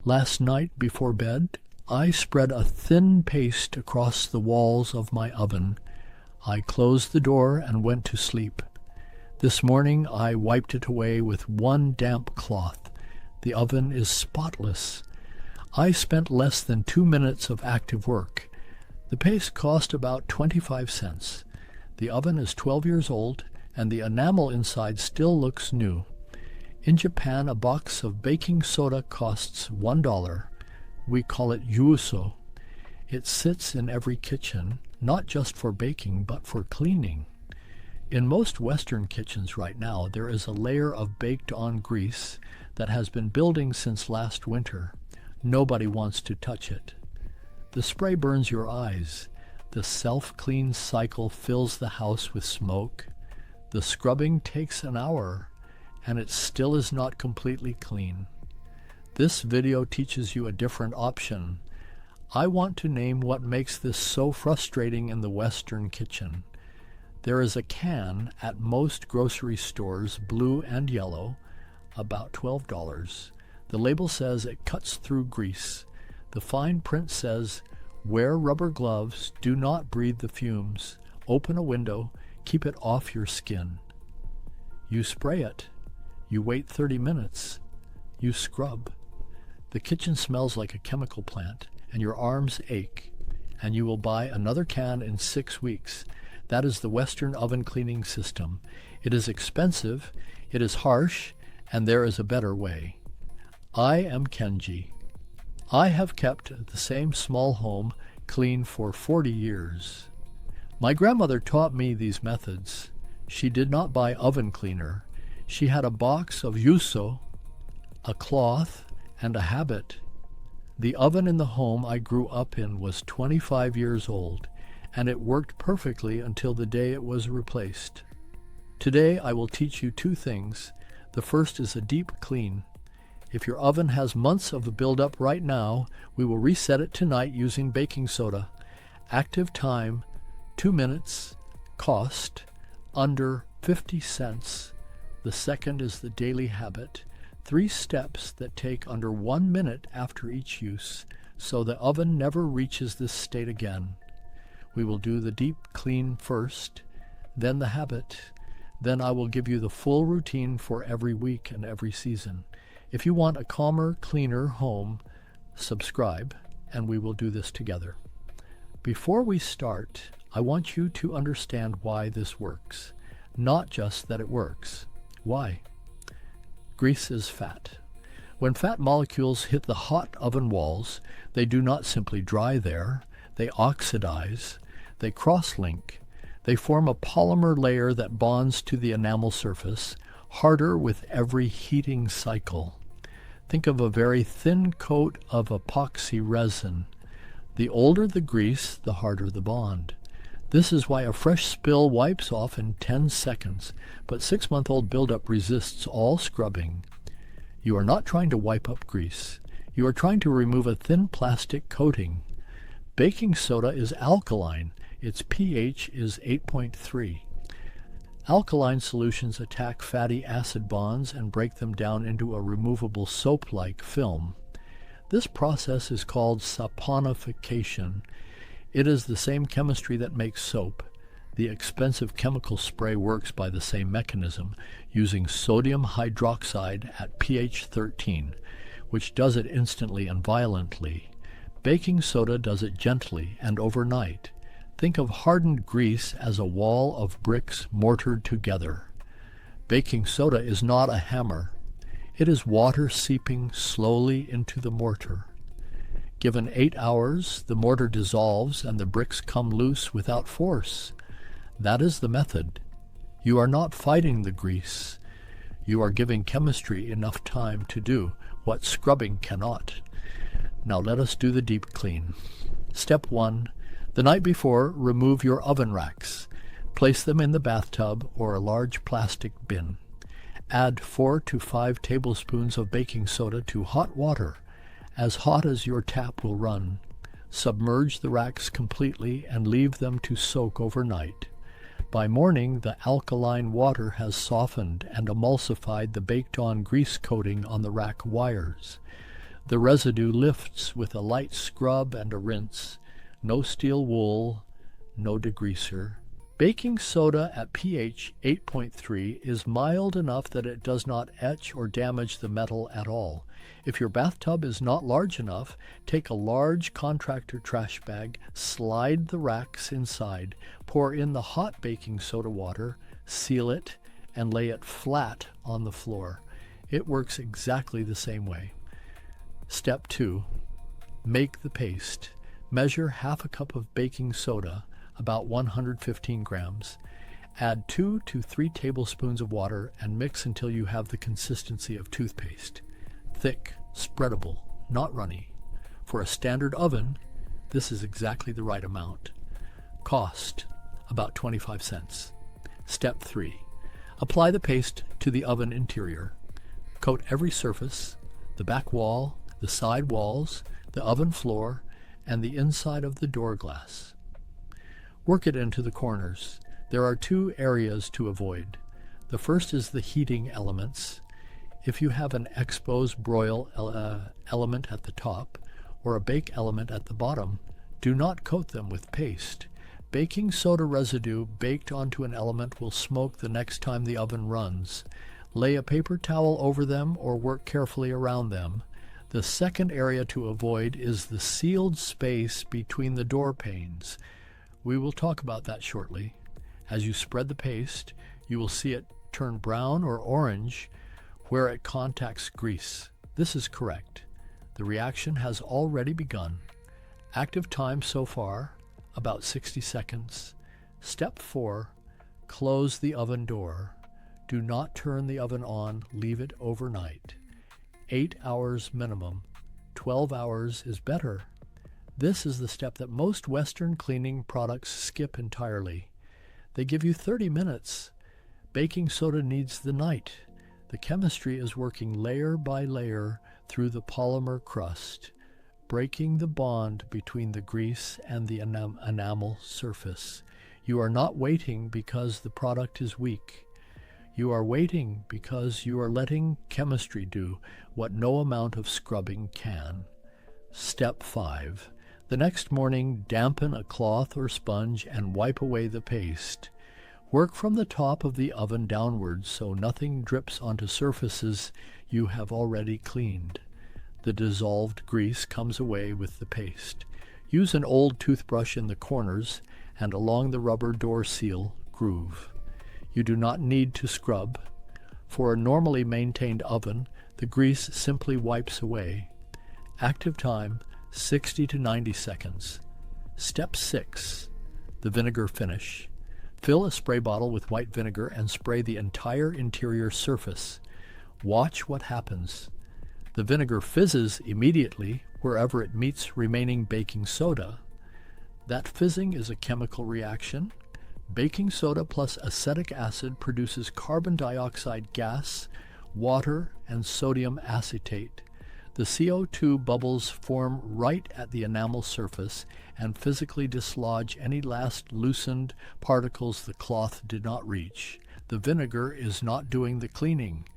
Last night before bed, I spread a thin paste across the walls of my oven. I closed the door and went to sleep. This morning I wiped it away with one damp cloth. The oven is spotless. I spent less than 2 minutes of active work. The paste cost about 25 cents. The oven is 12 years old, and the enamel inside still looks new. In Japan, a box of baking soda costs $1. We call it juusō. It sits in every kitchen, not just for baking, but for cleaning. In most Western kitchens right now, there is a layer of baked-on grease that has been building since last winter. Nobody wants to touch it. The spray burns your eyes. The self-clean cycle fills the house with smoke. The scrubbing takes an hour, and it still is not completely clean. This video teaches you a different option. I want to name what makes this so frustrating in the Western kitchen. There is a can at most grocery stores, blue and yellow, about $12. The label says it cuts through grease. The fine print says, wear rubber gloves, do not breathe the fumes, open a window, keep it off your skin. You spray it. You wait 30 minutes. You scrub. The kitchen smells like a chemical plant, and your arms ache, and you will buy another can in 6 weeks. That is the Western oven cleaning system. It is expensive, it is harsh, and there is a better way. I am Kenji. I have kept the same small home clean for 40 years. My grandmother taught me these methods. She did not buy oven cleaner. She had a box of juusō, a cloth, and a habit. The oven in the home I grew up in was 25 years old, and it worked perfectly until the day it was replaced. Today I will teach you 2 things. The first is a deep clean. If your oven has months of buildup right now, we will reset it tonight using baking soda. Active time, 2 minutes. Cost, under 50 cents. The second is the daily habit. 3 steps that take under 1 minute after each use, so the oven never reaches this state again. We will do the deep clean first, then the habit. Then I will give you the full routine for every week and every season. If you want a calmer, cleaner home, subscribe, and we will do this together. Before we start, I want you to understand why this works, not just that it works. Why? Grease is fat. When fat molecules hit the hot oven walls, they do not simply dry there, they oxidize, they cross-link, they form a polymer layer that bonds to the enamel surface, harder with every heating cycle. Think of a very thin coat of epoxy resin. The older the grease, the harder the bond. This is why a fresh spill wipes off in 10 seconds, but 6-month-old buildup resists all scrubbing. You are not trying to wipe up grease. You are trying to remove a thin plastic coating. Baking soda is alkaline. Its pH is 8.3. Alkaline solutions attack fatty acid bonds and break them down into a removable soap-like film. This process is called saponification. It is the same chemistry that makes soap. The expensive chemical spray works by the same mechanism, using sodium hydroxide at pH 13, which does it instantly and violently. Baking soda does it gently and overnight. Think of hardened grease as a wall of bricks mortared together. Baking soda is not a hammer. It is water seeping slowly into the mortar. Given 8 hours, the mortar dissolves and the bricks come loose without force. That is the method. You are not fighting the grease. You are giving chemistry enough time to do what scrubbing cannot. Now let us do the deep clean. Step 1. The night before, remove your oven racks. Place them in the bathtub or a large plastic bin. Add 4 to 5 tablespoons of baking soda to hot water, as hot as your tap will run. Submerge the racks completely and leave them to soak overnight. By morning, the alkaline water has softened and emulsified the baked-on grease coating on the rack wires. The residue lifts with a light scrub and a rinse. No steel wool, no degreaser. Baking soda at pH 8.3 is mild enough that it does not etch or damage the metal at all. If your bathtub is not large enough, take a large contractor trash bag, slide the racks inside, pour in the hot baking soda water, seal it, and lay it flat on the floor. It works exactly the same way. Step 2. Make the paste. Measure half a cup of baking soda, about 115 grams. Add 2 to 3 tablespoons of water and mix until you have the consistency of toothpaste. Thick, spreadable, not runny. For a standard oven, this is exactly the right amount. Cost, about 25 cents. Step 3. Apply the paste to the oven interior. Coat every surface, the back wall, the side walls, the oven floor, and the inside of the door glass. Work it into the corners. There are 2 areas to avoid. The first is the heating elements. If you have an exposed broil element at the top or a bake element at the bottom, do not coat them with paste. Baking soda residue baked onto an element will smoke the next time the oven runs. Lay a paper towel over them or work carefully around them. The second area to avoid is the sealed space between the door panes. We will talk about that shortly. As you spread the paste, you will see it turn brown or orange where it contacts grease. This is correct. The reaction has already begun. Active time so far, about 60 seconds. Step 4, close the oven door. Do not turn the oven on, leave it overnight. 8 hours minimum. 12 hours is better. This is the step that most Western cleaning products skip entirely. They give you 30 minutes. Baking soda needs the night. The chemistry is working layer by layer through the polymer crust, breaking the bond between the grease and the enamel surface. You are not waiting because the product is weak. You are waiting because you are letting chemistry do what no amount of scrubbing can. Step 5. The next morning, dampen a cloth or sponge and wipe away the paste. Work from the top of the oven downwards so nothing drips onto surfaces you have already cleaned. The dissolved grease comes away with the paste. Use an old toothbrush in the corners and along the rubber door seal groove. You do not need to scrub. For a normally maintained oven, the grease simply wipes away. Active time, 60 to 90 seconds. Step 6. The vinegar finish. Fill a spray bottle with white vinegar and spray the entire interior surface. Watch what happens. The vinegar fizzes immediately wherever it meets remaining baking soda. That fizzing is a chemical reaction. Baking soda plus acetic acid produces carbon dioxide gas, water, and sodium acetate. The CO2 bubbles form right at the enamel surface and physically dislodge any last loosened particles the cloth did not reach. The vinegar is not doing the cleaning.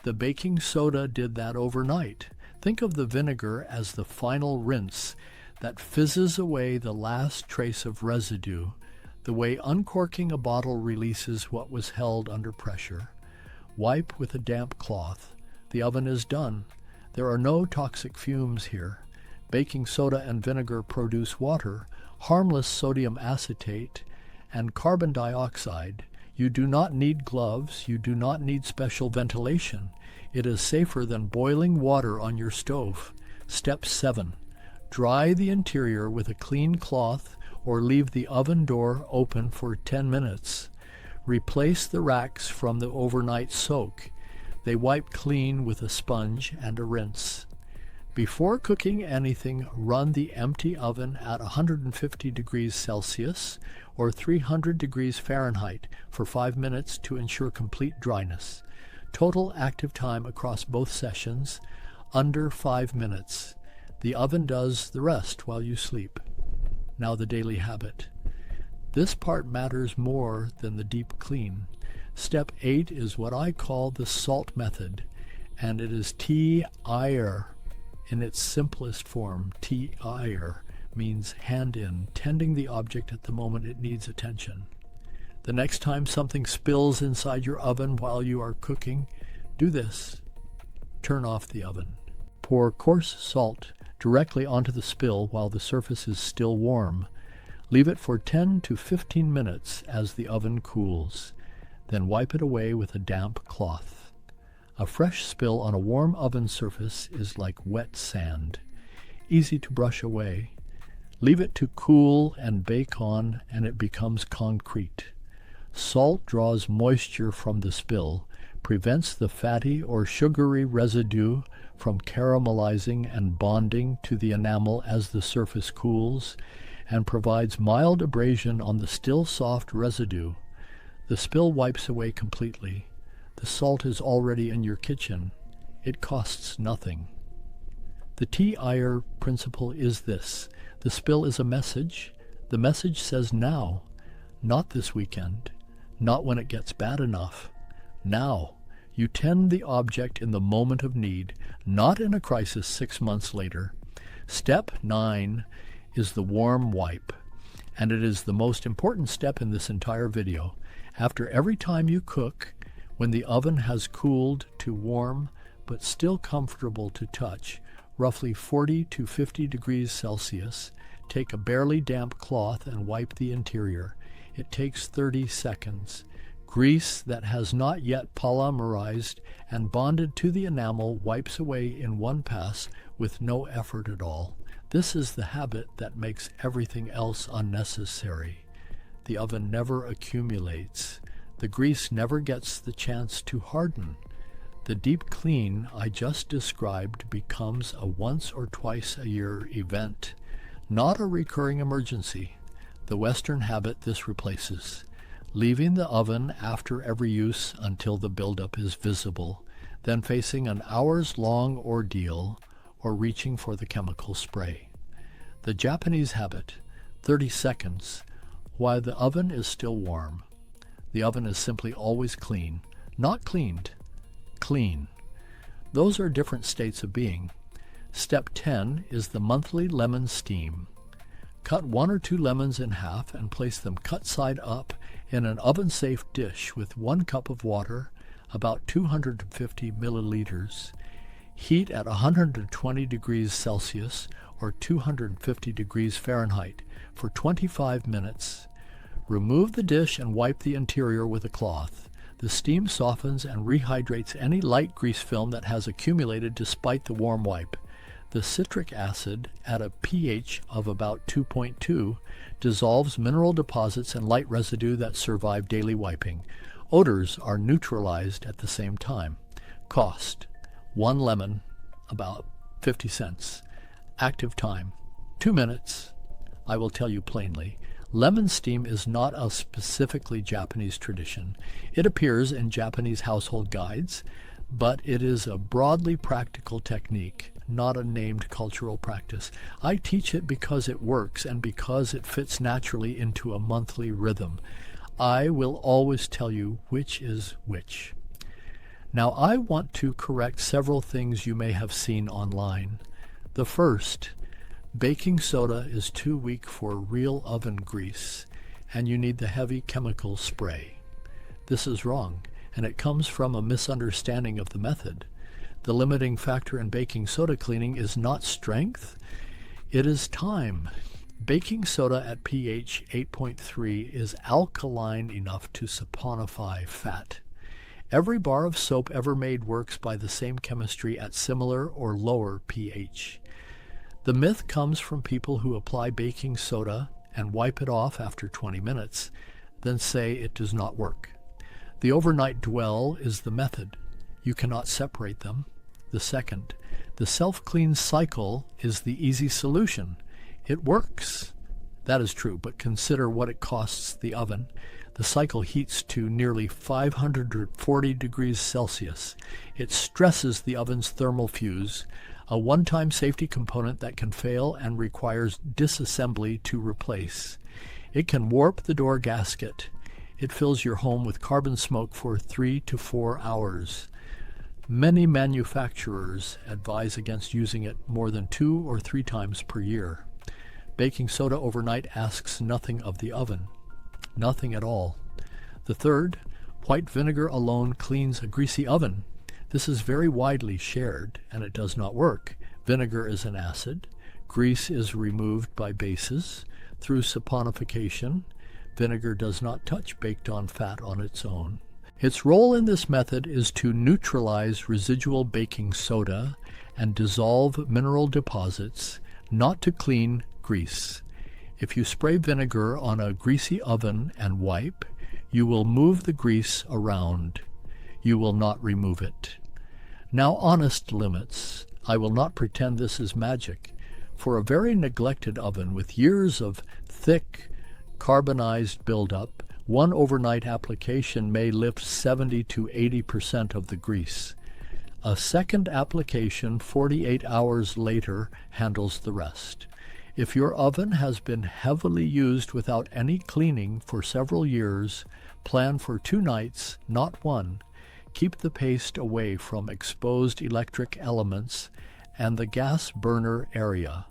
The baking soda did that overnight. Think of the vinegar as the final rinse that fizzes away the last trace of residue, the way uncorking a bottle releases what was held under pressure. Wipe with a damp cloth. The oven is done. There are no toxic fumes here. Baking soda and vinegar produce water, harmless sodium acetate, and carbon dioxide. You do not need gloves. You do not need special ventilation. It is safer than boiling water on your stove. Step 7. Dry the interior with a clean cloth or leave the oven door open for 10 minutes. Replace the racks from the overnight soak. They wipe clean with a sponge and a rinse. Before cooking anything, run the empty oven at 150 degrees Celsius or 300 degrees Fahrenheit for 5 minutes to ensure complete dryness. Total active time across both sessions, under 5 minutes. The oven does the rest while you sleep. Now the daily habit. This part matters more than the deep clean. Step 8 is what I call the salt method, and it is T-IRE. In its simplest form, T-ire means hand in, tending the object at the moment it needs attention. The next time something spills inside your oven while you are cooking, do this. Turn off the oven. Pour coarse salt directly onto the spill while the surface is still warm. Leave it for 10 to 15 minutes as the oven cools. Then wipe it away with a damp cloth. A fresh spill on a warm oven surface is like wet sand, easy to brush away. Leave it to cool and bake on, and it becomes concrete. Salt draws moisture from the spill, prevents the fatty or sugary residue from caramelizing and bonding to the enamel as the surface cools, and provides mild abrasion on the still soft residue. The spill wipes away completely. The salt is already in your kitchen. It costs nothing. The T-ire principle is this. The spill is a message. The message says now, not this weekend, not when it gets bad enough. Now, you tend the object in the moment of need, not in a crisis 6 months later. Step 9 is the warm wipe, and it is the most important step in this entire video. After every time you cook, when the oven has cooled to warm but still comfortable to touch, roughly 40 to 50 degrees Celsius, take a barely damp cloth and wipe the interior. It takes 30 seconds. Grease that has not yet polymerized and bonded to the enamel wipes away in one pass with no effort at all. This is the habit that makes everything else unnecessary. The oven never accumulates. The grease never gets the chance to harden. The deep clean I just described becomes a once or twice a year event, not a recurring emergency. The Western habit this replaces, leaving the oven after every use until the buildup is visible, then facing an hours-long ordeal or reaching for the chemical spray. The Japanese habit, 30 seconds, while the oven is still warm. The oven is simply always clean, not cleaned, clean. Those are different states of being. Step 10 is the monthly lemon steam. Cut 1 or 2 lemons in half and place them cut side up in an oven-safe dish with 1 cup of water, about 250 milliliters. Heat at 120 degrees Celsius or 250 degrees Fahrenheit for 25 minutes. Remove the dish and wipe the interior with a cloth. The steam softens and rehydrates any light grease film that has accumulated despite the warm wipe. The citric acid, at a pH of about 2.2, dissolves mineral deposits and light residue that survive daily wiping. Odors are neutralized at the same time. Cost: 1 lemon, about 50 cents. Active time: 2 minutes. I will tell you plainly, lemon steam is not a specifically Japanese tradition. It appears in Japanese household guides, but it is a broadly practical technique, not a named cultural practice. I teach it because it works and because it fits naturally into a monthly rhythm. I will always tell you which is which. Now, I want to correct several things you may have seen online. The first, baking soda is too weak for real oven grease, and you need the heavy chemical spray. This is wrong, and it comes from a misunderstanding of the method. The limiting factor in baking soda cleaning is not strength, it is time. Baking soda at pH 8.3 is alkaline enough to saponify fat. Every bar of soap ever made works by the same chemistry at similar or lower pH. The myth comes from people who apply baking soda and wipe it off after 20 minutes, then say it does not work. The overnight dwell is the method. You cannot separate them. The second, the self-clean cycle is the easy solution. It works. That is true, but consider what it costs the oven. The cycle heats to nearly 540 degrees Celsius. It stresses the oven's thermal fuse, a one-time safety component that can fail and requires disassembly to replace. It can warp the door gasket. It fills your home with carbon smoke for 3 to 4 hours. Many manufacturers advise against using it more than 2 or 3 times per year. Baking soda overnight asks nothing of the oven, nothing at all. The third, white vinegar alone cleans a greasy oven. This is very widely shared, and it does not work. Vinegar is an acid. Grease is removed by bases. Through saponification, vinegar does not touch baked-on fat on its own. Its role in this method is to neutralize residual baking soda and dissolve mineral deposits, not to clean grease. If you spray vinegar on a greasy oven and wipe, you will move the grease around. You will not remove it. Now, honest limits. I will not pretend this is magic. For a very neglected oven with years of thick, carbonized buildup, one overnight application may lift 70 to 80% of the grease. A second application 48 hours later handles the rest. If your oven has been heavily used without any cleaning for several years, plan for 2 nights, not 1. Keep the paste away from exposed electric elements and the gas burner area.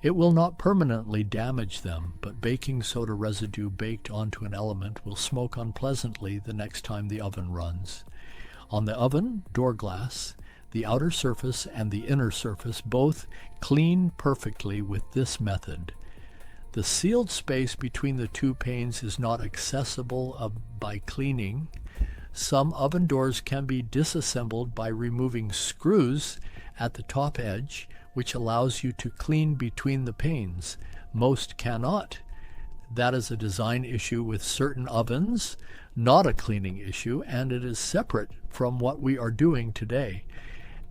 It will not permanently damage them, but baking soda residue baked onto an element will smoke unpleasantly the next time the oven runs. On the oven door glass, the outer surface and the inner surface both clean perfectly with this method. The sealed space between the 2 panes is not accessible by cleaning. Some oven doors can be disassembled by removing screws at the top edge, which allows you to clean between the panes. Most cannot. That is a design issue with certain ovens, not a cleaning issue, and it is separate from what we are doing today.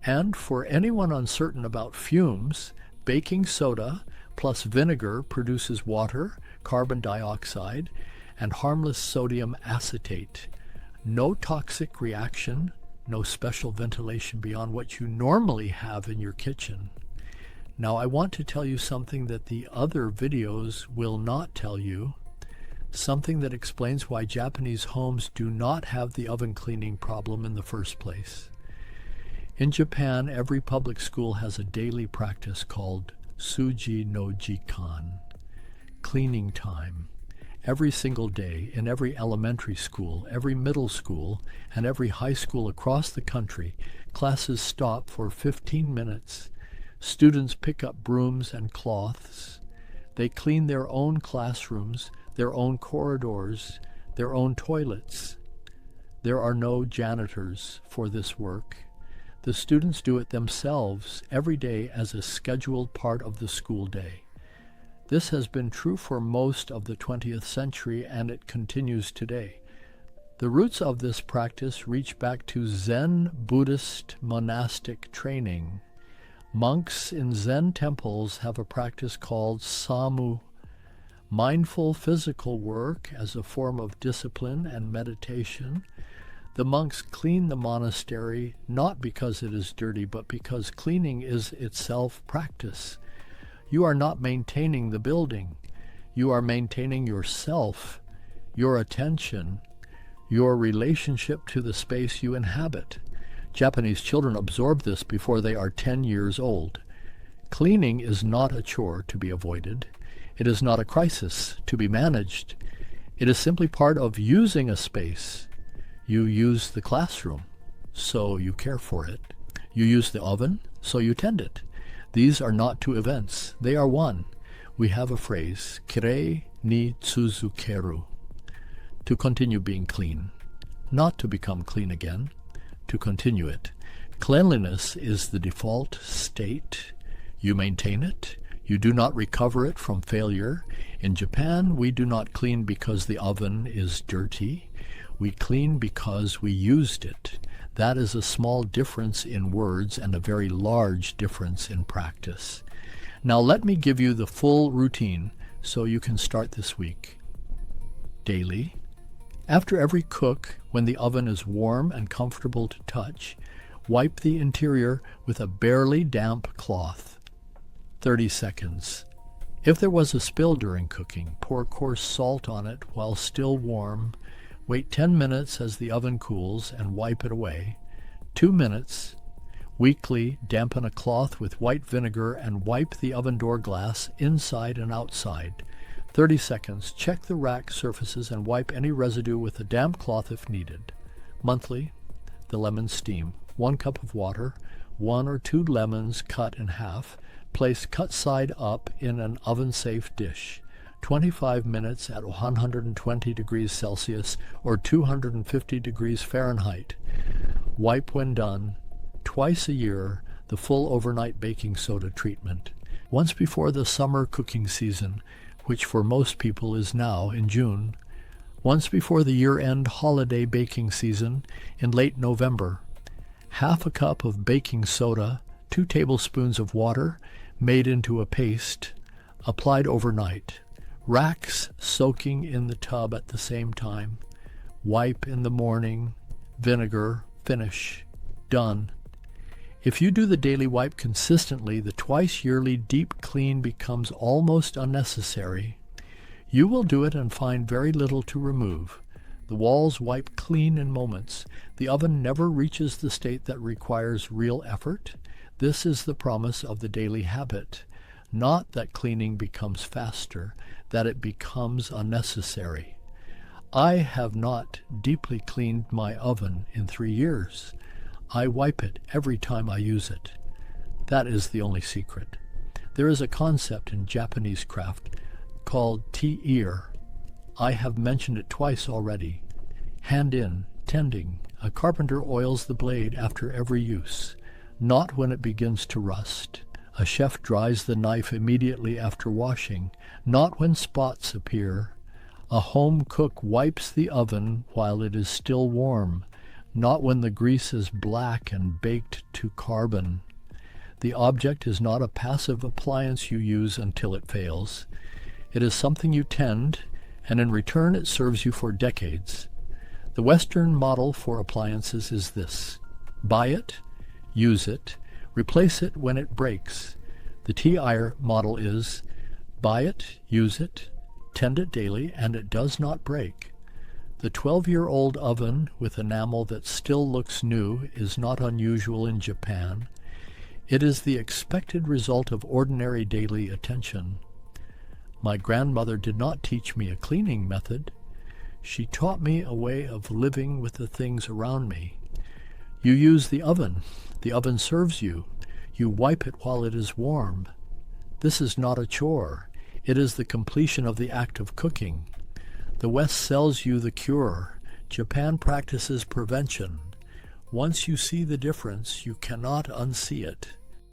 And for anyone uncertain about fumes, baking soda plus vinegar produces water, carbon dioxide, and harmless sodium acetate. No toxic reaction, no special ventilation beyond what you normally have in your kitchen. Now, I want to tell you something that the other videos will not tell you, something that explains why Japanese homes do not have the oven cleaning problem in the first place. In Japan, every public school has a daily practice called Souji no jikan, cleaning time. Every single day, in every elementary school, every middle school, and every high school across the country, classes stop for 15 minutes. Students pick up brooms and cloths. They clean their own classrooms, their own corridors, their own toilets. There are no janitors for this work. The students do it themselves every day as a scheduled part of the school day. This has been true for most of the 20th century, and it continues today. The roots of this practice reach back to Zen Buddhist monastic training. Monks in Zen temples have a practice called samu, mindful physical work as a form of discipline and meditation. The monks clean the monastery not because it is dirty, but because cleaning is itself practice. You are not maintaining the building. You are maintaining yourself, your attention, your relationship to the space you inhabit. Japanese children absorb this before they are 10 years old. Cleaning is not a chore to be avoided. It is not a crisis to be managed. It is simply part of using a space. You use the classroom, so you care for it. You use the oven, so you tend it. These are not 2 events. They are one. We have a phrase, kirei ni tsuzukeru, to continue being clean, not to become clean again, to continue it. Cleanliness is the default state. You maintain it. You do not recover it from failure. In Japan, we do not clean because the oven is dirty. We clean because we used it. That is a small difference in words and a very large difference in practice. Now let me give you the full routine so you can start this week. Daily. After every cook, when the oven is warm and comfortable to touch, wipe the interior with a barely damp cloth. 30 seconds. If there was a spill during cooking, pour coarse salt on it while still warm. Wait 10 minutes as the oven cools and wipe it away. 2 minutes. Weekly, dampen a cloth with white vinegar and wipe the oven door glass inside and outside. 30 seconds. Check the rack surfaces and wipe any residue with a damp cloth if needed. Monthly, the lemon steam. 1 cup of water, 1 or 2 lemons cut in half. Place cut side up in an oven-safe dish. 25 minutes at 120 degrees Celsius or 250 degrees Fahrenheit. Wipe when done. Twice a year, the full overnight baking soda treatment. Once before the summer cooking season, which for most people is now in June. Once before the year-end holiday baking season in late November. Half a cup of baking soda, 2 tablespoons of water made into a paste, applied overnight. Racks soaking in the tub at the same time. Wipe in the morning. Vinegar. Finish. Done. If you do the daily wipe consistently, the twice-yearly deep clean becomes almost unnecessary. You will do it and find very little to remove. The walls wipe clean in moments. The oven never reaches the state that requires real effort. This is the promise of the daily habit. Not that cleaning becomes faster, that it becomes unnecessary. I have not deeply cleaned my oven in 3 years. I wipe it every time I use it. That is the only secret. There is a concept in Japanese craft called ti-ire. I have mentioned it twice already. Hand in, tending. A carpenter oils the blade after every use, not when it begins to rust. A chef dries the knife immediately after washing, not when spots appear. A home cook wipes the oven while it is still warm, not when the grease is black and baked to carbon. The object is not a passive appliance you use until it fails. It is something you tend, and in return it serves you for decades. The Western model for appliances is this: buy it, use it, replace it when it breaks. The ti-ire model is buy it, use it, tend it daily, and it does not break. The 12-year-old oven with enamel that still looks new is not unusual in Japan. It is the expected result of ordinary daily attention. My grandmother did not teach me a cleaning method. She taught me a way of living with the things around me. You use the oven. The oven serves you. You wipe it while it is warm. This is not a chore. It is the completion of the act of cooking. The West sells you the cure. Japan practices prevention. Once you see the difference, you cannot unsee it.